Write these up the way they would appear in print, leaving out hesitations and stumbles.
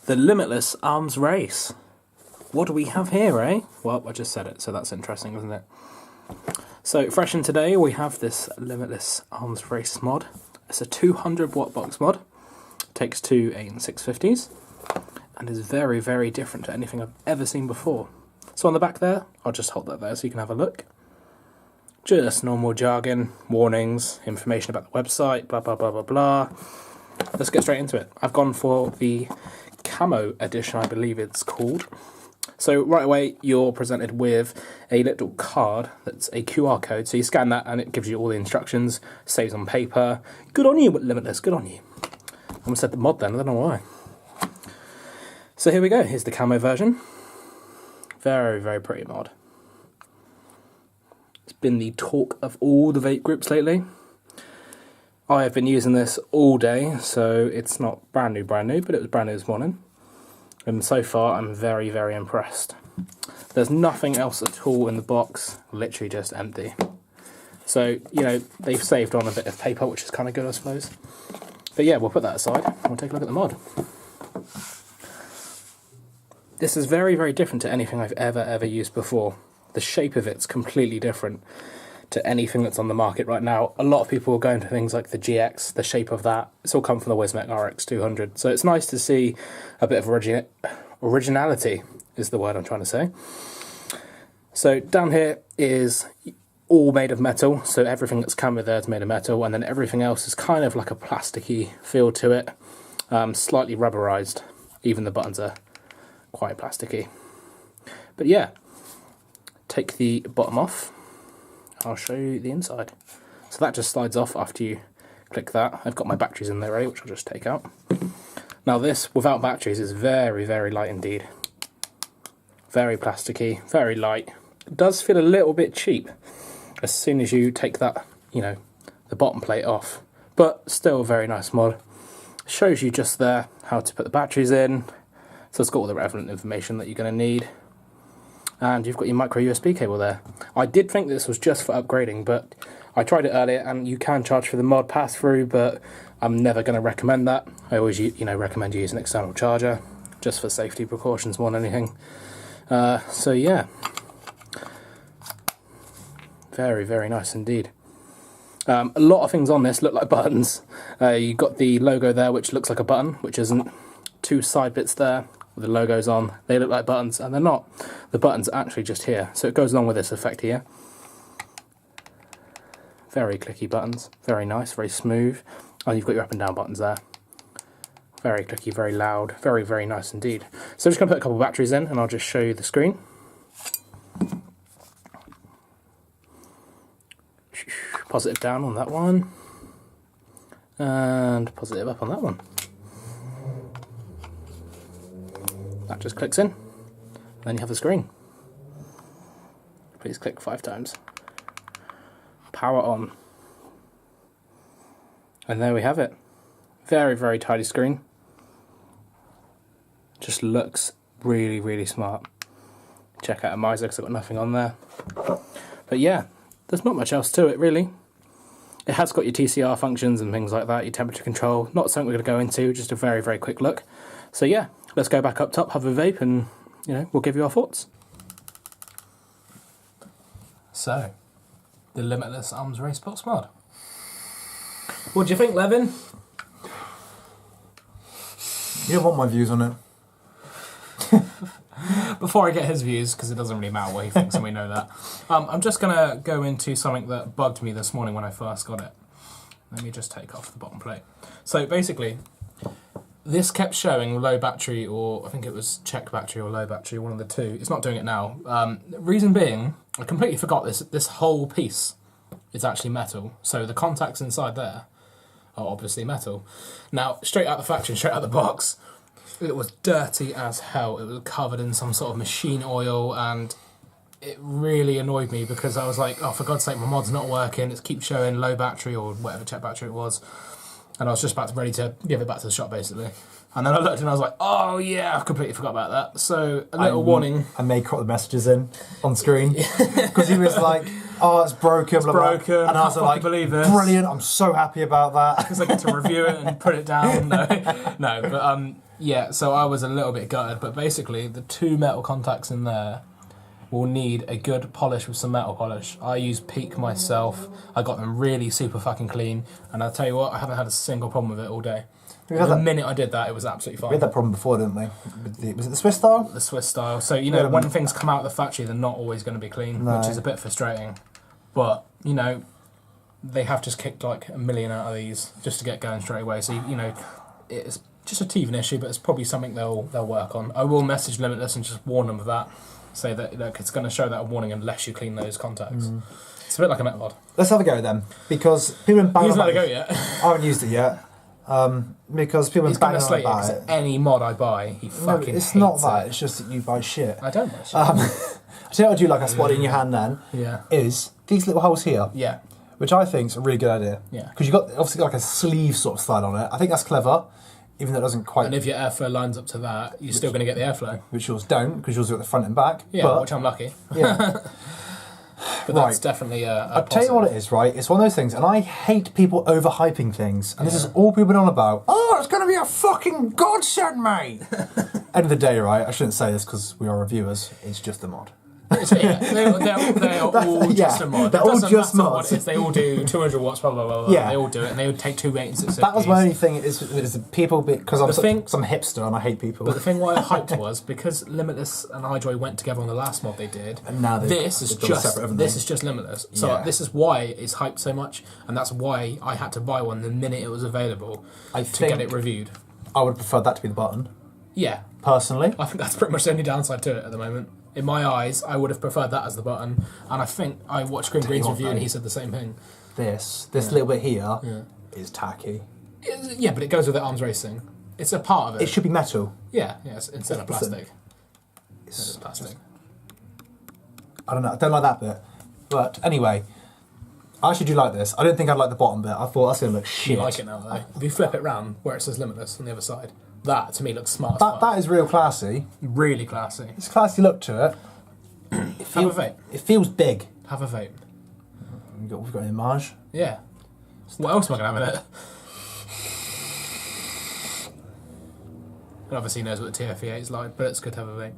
The Limitless Arms Race. What do we have here, eh? Well, I just said it, so that's interesting, isn't it? So, fresh in today, we have this Limitless Arms Race mod. It's a 200 watt box mod. Takes two 8-in-650s, and is very, very different to anything I've ever seen before. So on the back there, I'll just hold that there so you can have a look. Just normal jargon, warnings, information about the website, blah, blah, blah, blah, blah. Let's get straight into it. I've gone for the Camo edition, I believe it's called. So right away, you're presented with a little card that's a QR code. So you scan that and it gives you all the instructions, saves on paper. Good on you, Limitless, good on you. I almost said the mod then, I don't know why. So here we go, here's the Camo version. Very, very pretty mod. It's been the talk of all the vape groups lately. I have been using this all day, so it's not brand new, but it was brand new this morning. And so far, I'm very, very impressed. There's nothing else at all in the box, literally just empty. So, you know, they've saved on a bit of paper, which is kind of good, I suppose. But yeah, we'll put that aside, and we'll take a look at the mod. This is very, very different to anything I've ever used before. The shape of it's completely different to anything that's on the market right now. A lot of people are going to things like the GX, the shape of that. It's all come from the Wismec RX200. So it's nice to see a bit of originality is the word I'm trying to say. So down here is all made of metal. So everything that's come with there is made of metal. And then everything else is kind of like a plasticky feel to it. Slightly rubberized. Even the buttons are quite plasticky. But yeah, take the bottom off. I'll show you the inside. So that just slides off after you click that. I've got my batteries in there ready, which I'll just take out. Now this, without batteries, is very, very light indeed. Very plasticky, very light. It does feel a little bit cheap as soon as you take that, you know, the bottom plate off. But still a very nice mod. Shows you just there how to put the batteries in. So it's got all the relevant information that you're going to need. And you've got your micro USB cable there. I did think this was just for upgrading, but I tried it earlier and you can charge for the mod pass-through, but I'm never going to recommend that. I always, you know, recommend you use an external charger, just for safety precautions more than anything. So yeah, very, very nice indeed. A lot of things on this look like buttons. You've got the logo there, which looks like a button, which isn't. Two side bits there with the logos on. They look like buttons, and they're not. The button's are actually just here, so it goes along with this effect here. Very clicky buttons, very nice, very smooth. And you've got your up and down buttons there. Very clicky, very loud, very, very nice indeed. So I'm just going to put a couple of batteries in, and I'll just show you the screen. Positive down on that one, and positive up on that one. That just clicks in, and then you have the screen. Please click 5 times. Power on. And there we have it. Very, very tidy screen. Just looks really, really smart. Check out Atomizer because I've got nothing on there. But yeah, there's not much else to it really. It has got your TCR functions and things like that, your temperature control. Not something we're going to go into, just a very, very quick look. So yeah, let's go back up top, have a vape, and you know, we'll give you our thoughts. So, the Limitless Arms Race box mod. What do you think, Levin? You don't want my views on it. Before I get his views, because it doesn't really matter what he thinks, and we know that, I'm just going to go into something that bugged me this morning when I first got it. Let me just take off the bottom plate. So basically, this kept showing low battery, or I think it was check battery or low battery, one of the two. It's not doing it now. Reason being, I completely forgot this whole piece is actually metal. So the contacts inside there are obviously metal. Now, straight out the factory, straight out the box, it was dirty as hell. It was covered in some sort of machine oil, and it really annoyed me because I was like, oh, for God's sake, my mod's not working. It keeps showing low battery or whatever check battery it was. And I was just ready to give it back to the shop, basically. And then I looked and I was like, oh yeah, I completely forgot about that. So, a little warning. I may crop the messages in on screen. Because he was like, oh, it's broken, blah, blah. Broken, and I was like, believe this. Brilliant, I'm so happy about that. Because I get to review it and put it down. No, but Yeah, so I was a little bit gutted, but basically the 2 metal contacts in there will need a good polish with some metal polish. I use Peak myself. I got them really super fucking clean, and I'll tell you what, I haven't had a single problem with it all day. The minute I did that, it was absolutely fine. We had that problem before, didn't we? Was it the Swiss style? The Swiss style. So, you know, when things come out of the factory, they're not always going to be clean, which is a bit frustrating. But, you know, they have just kicked like a million out of these just to get going straight away. So, you know, it's just a teething issue, but it's probably something they'll work on. I will message Limitless and just warn them of that. Say that it's going to show that warning unless you clean those contacts. It's a bit like a MetMod. Let's have a go then, because people have been He's not a go yet. I haven't used it yet. Because people have been banging on about it. Any mod I buy, he fucking hates it's not that. It's just that you buy shit. I don't buy shit. I tell you what I do like a spotty in your hand then. Yeah. Is these little holes here. Yeah. Which I think is a really good idea. Yeah. Because you've got obviously got like a sleeve sort of style on it. I think that's clever, even though it doesn't quite. And if your airflow lines up to that, you're still going to get the airflow. Which yours don't, because yours are at the front and back. Yeah, but, which I'm lucky. Yeah. But that's definitely a I'll tell you what it is, right? It's one of those things, and I hate people overhyping things, and this is all people been on about. Oh, it's going to be a fucking godsend, mate! End of the day, right? I shouldn't say this because we are reviewers. It's just a mod. Yeah, they're all just a mod. They're all just mods. They all do 200 watts, blah, blah, blah, blah. Yeah. They all do it, and they would take 2 8 and 6 That was my only thing, is people, because I'm some hipster and I hate people. But the thing why I hyped was, because Limitless and iJoy went together on the last mod they did, and now this is just Limitless. So this is why it's hyped so much, and that's why I had to buy one the minute it was available to get it reviewed. I would prefer that to be the button. Yeah. Personally. I think that's pretty much the only downside to it at the moment. In my eyes, I would have preferred that as the button, and I think I watched Green's review and he said the same thing. This little bit here is tacky. Yeah, but it goes with the arms racing. It's a part of it. It should be metal. Yeah, instead of plastic. It's plastic. I don't know, I don't like that bit. But anyway, I actually do like this. I didn't think I'd like the bottom bit. I thought that's going to look shit. You like it now, though. If you flip it round where it says Limitless on the other side, that to me looks smart. That is real classy. Really classy. It's a classy look to it. Have a vape. It feels big. Have a vape. We've got an image. Yeah. What else am I going to have in it? It obviously knows what the TFE8 is like, but it's good to have a vape.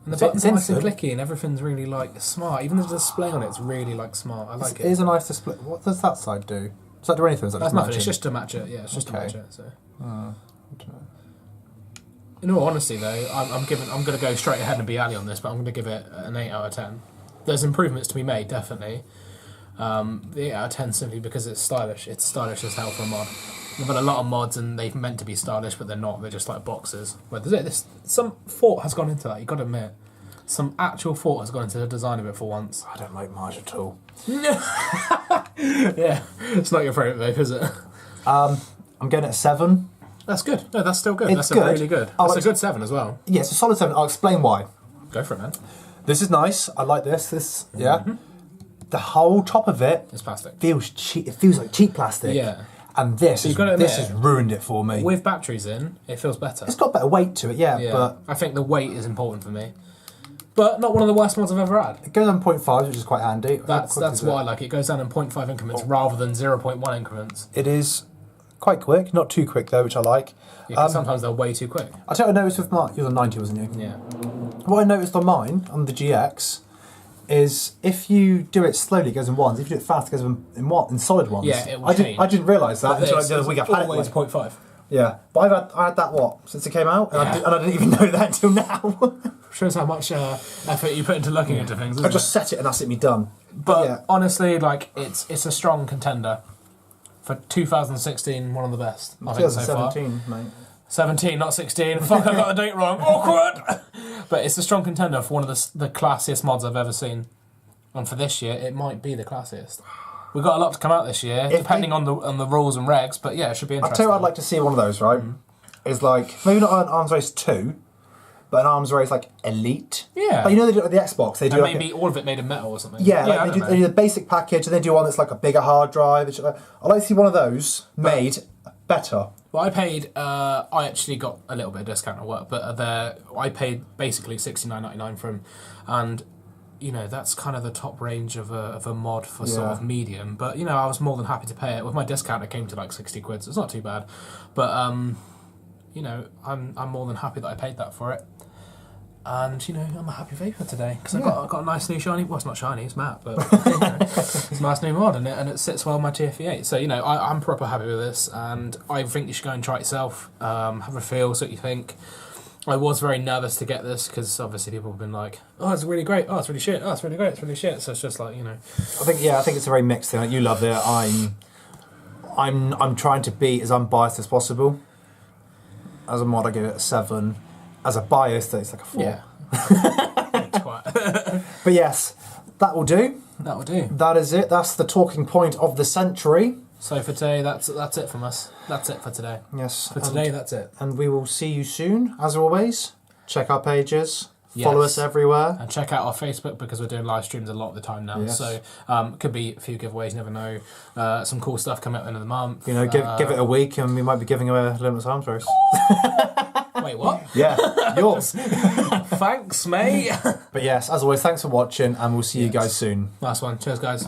And the buttons are nice and clicky, and everything's really like smart. Even the display on it's really like smart. I like it. It is a nice display. What does that side do? Does that do anything? That's nothing. It's just to match it. Yeah, it's just to match it. So. In all honesty, though, I'm going to go straight ahead and be alley on this, but I'm going to give it an 8 out of 10. There's improvements to be made, definitely. The 8 out of 10 simply because it's stylish. It's stylish as hell for a mod. We've had a lot of mods and they've meant to be stylish, but they're not. They're just like boxes. But some thought has gone into that. You've got to admit, some actual thought has gone into the design of it for once. I don't like Marge at all. Yeah, it's not your favourite vape, is it? I'm going at 7. That's good. No, that's still good. It's that's really good. That's a good 7 as well. Yeah, it's a solid 7. I'll explain why. Go for it, man. This is nice. I like this. Yeah. The whole top of it is plastic. Feels cheap. It feels like cheap plastic. Yeah. And this has ruined it for me. With batteries in, it feels better. It's got better weight to it, yeah. But I think the weight is important for me. But not one of the worst mods I've ever had. It goes on 0.5, which is quite handy. That's why I like it. It goes down in 0.5 increments rather than 0.1 increments. It is quite quick, not too quick though, which I like. Yeah, sometimes they're way too quick. I tell you what I noticed with mine, you was on 90, wasn't you? Yeah. What I noticed on mine, on the GX, is if you do it slowly, it goes in ones. If you do it fast, it goes in solid ones. Yeah, it will change. I didn't realise that until the other week. I've had it always 0.5. Yeah, but I had that since it came out, and I didn't even know that until now. Shows how much effort you put into looking into things. I just set it and that's it. Me done. But honestly, like it's a strong contender for 2016. One of the best. I think so far. 2017, mate. 17, not 16. Fuck, I got the date wrong. Awkward. But it's a strong contender for one of the classiest mods I've ever seen. And for this year, it might be the classiest. We've got a lot to come out this year, depending on the rules and regs. But yeah, it should be interesting. I'll tell you what I'd like to see one of those, right? Is like, maybe not an Arms Race 2, but an Arms Race like Elite. Yeah. But you know they do it with the Xbox. They do and maybe all of it made of metal or something. Yeah, like they do the basic package and they do one that's like a bigger hard drive. I'd like to see one of those made better. Well, I actually got a little bit of discount at work, but I paid basically $69.99 for them, and you know that's kind of the top range of a mod for sort of medium. But you know, I was more than happy to pay it. With my discount, it came to like 60 quid, so it's not too bad. But you know, I'm more than happy that I paid that for it. And, you know, I'm a happy vapor today because I got a nice new shiny... Well, it's not shiny, it's matte, but you know, it's a nice new mod in it, and it sits well on my TFE8. So, you know, I'm proper happy with this, and I think you should go and try it yourself, have a feel, see what you think. I was very nervous to get this because obviously people have been like, oh, it's really great, oh, it's really shit, oh, it's really great, it's really shit. So it's just like, you know... I think it's a very mixed thing. Like, you love it, I'm trying to be as unbiased as possible. As a mod, I give it a 7. As a bias, it's like a 4. Yeah. But yes, that will do. That will do. That is it. That's the talking point of the century. So for today, that's it from us. That's it for today. Yes. For today, that's it. And we will see you soon, as always. Check our pages. Follow us everywhere. And check out our Facebook because we're doing live streams a lot of the time now. Yes. So could be a few giveaways, you never know. Some cool stuff coming at the end of the month. You know, give it a week and we might be giving away a Limitless arms race. Wait, what? Yeah, yours. Thanks, mate. But yes, as always, thanks for watching and we'll see you guys soon. Last one. Cheers, guys.